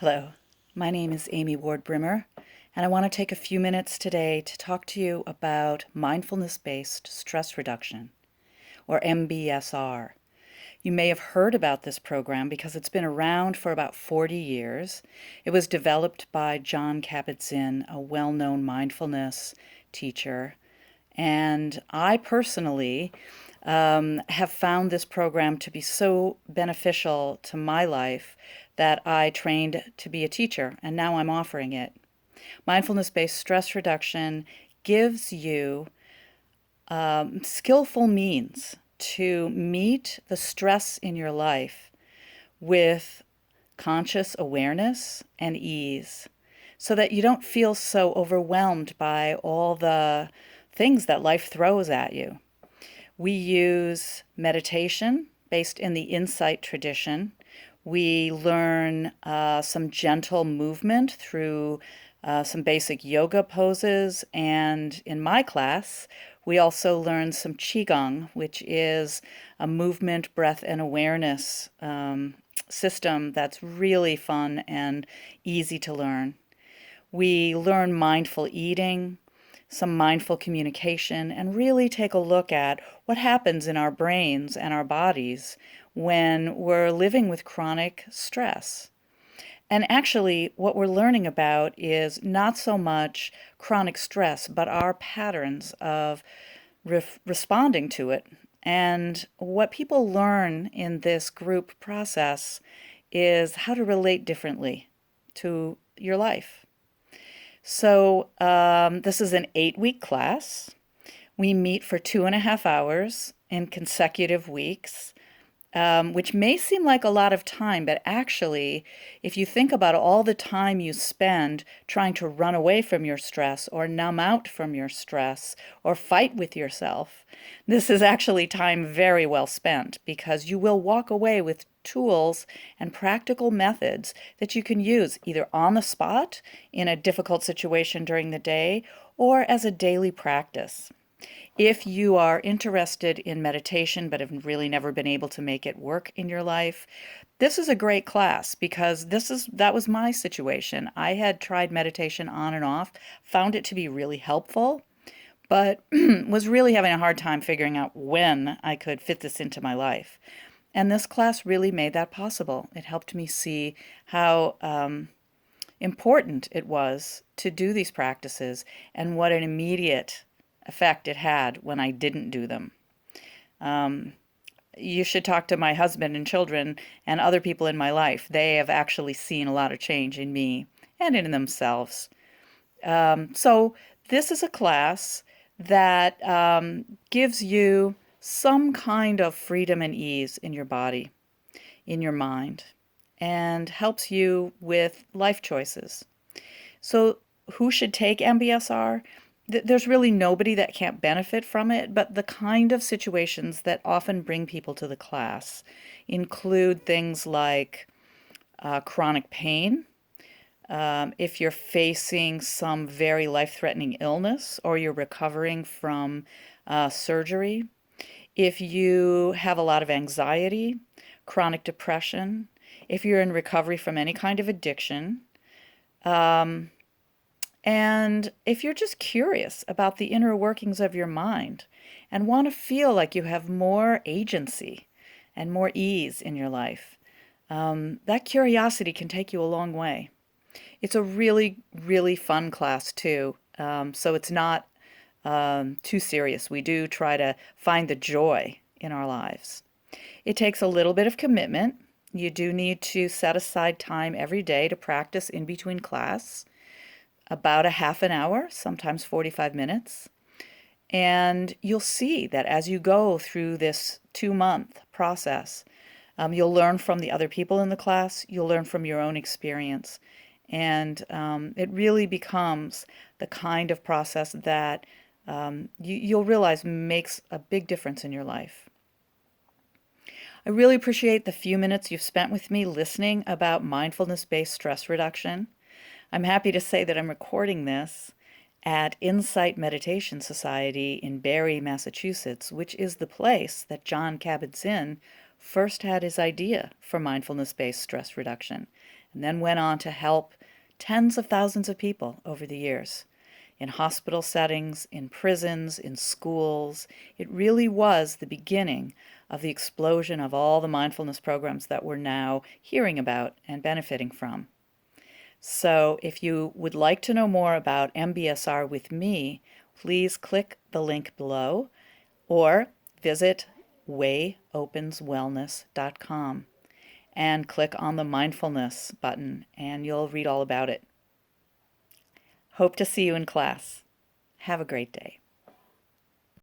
Hello, my name is Amy Ward-Brimmer, and I want to take a few minutes today to talk to you about mindfulness-based stress reduction, or MBSR. You may have heard about this program because it's been around for about 40 years. It was developed by Jon Kabat-Zinn, a well-known mindfulness teacher, and I personally have found this program to be so beneficial to my life that I trained to be a teacher, and now I'm offering it. Mindfulness-based stress reduction gives you skillful means to meet the stress in your life with conscious awareness and ease so that you don't feel so overwhelmed by all the things that life throws at you. We use meditation based in the insight tradition. We learn some gentle movement through some basic yoga poses, and in my class, we also learn some Qigong, which is a movement, breath, and awareness system that's really fun and easy to learn. We learn mindful eating, some mindful communication, and really take a look at what happens in our brains and our bodies when we're living with chronic stress. And actually, what we're learning about is not so much chronic stress, but our patterns of responding to it. And what people learn in this group process is how to relate differently to your life. So this is an 8-week class. We meet for 2.5 hours in consecutive weeks, which may seem like a lot of time, but actually, if you think about all the time you spend trying to run away from your stress or numb out from your stress or fight with yourself, this is actually time very well spent because you will walk away with tools and practical methods that you can use either on the spot in a difficult situation during the day or as a daily practice. If you are interested in meditation but have really never been able to make it work in your life, this is a great class because that was my situation. I had tried meditation on and off, found it to be really helpful, but was really having a hard time figuring out when I could fit this into my life. And this class really made that possible. It helped me see how important it was to do these practices and what an immediate effect it had when I didn't do them. You should talk to my husband and children and other people in my life. They have actually seen a lot of change in me and in themselves. So this is a class that gives you some kind of freedom and ease in your body, in your mind, and helps you with life choices. So who should take MBSR? There's really nobody that can't benefit from it, but the kind of situations that often bring people to the class include things like chronic pain, if you're facing some very life-threatening illness or you're recovering from surgery, if you have a lot of anxiety, chronic depression, if you're in recovery from any kind of addiction, and if you're just curious about the inner workings of your mind and want to feel like you have more agency and more ease in your life, that curiosity can take you a long way. It's a really, really fun class too, so it's not too serious. We do try to find the joy in our lives. It takes a little bit of commitment. You do need to set aside time every day to practice in between class, about a half an hour, sometimes 45 minutes. And you'll see that as you go through this 2-month process, you'll learn from the other people in the class, you'll learn from your own experience. And it really becomes the kind of process that you'll realize makes a big difference in your life. I really appreciate the few minutes you've spent with me listening about mindfulness-based stress reduction. I'm happy to say that I'm recording this at Insight Meditation Society in Barre, Massachusetts, which is the place that Jon Kabat-Zinn first had his idea for mindfulness-based stress reduction, and then went on to help tens of thousands of people over the years. In hospital settings, in prisons, in schools. It really was the beginning of the explosion of all the mindfulness programs that we're now hearing about and benefiting from. So if you would like to know more about MBSR with me, please click the link below or visit wayopenswellness.com and click on the mindfulness button and you'll read all about it. Hope to see you in class. Have a great day.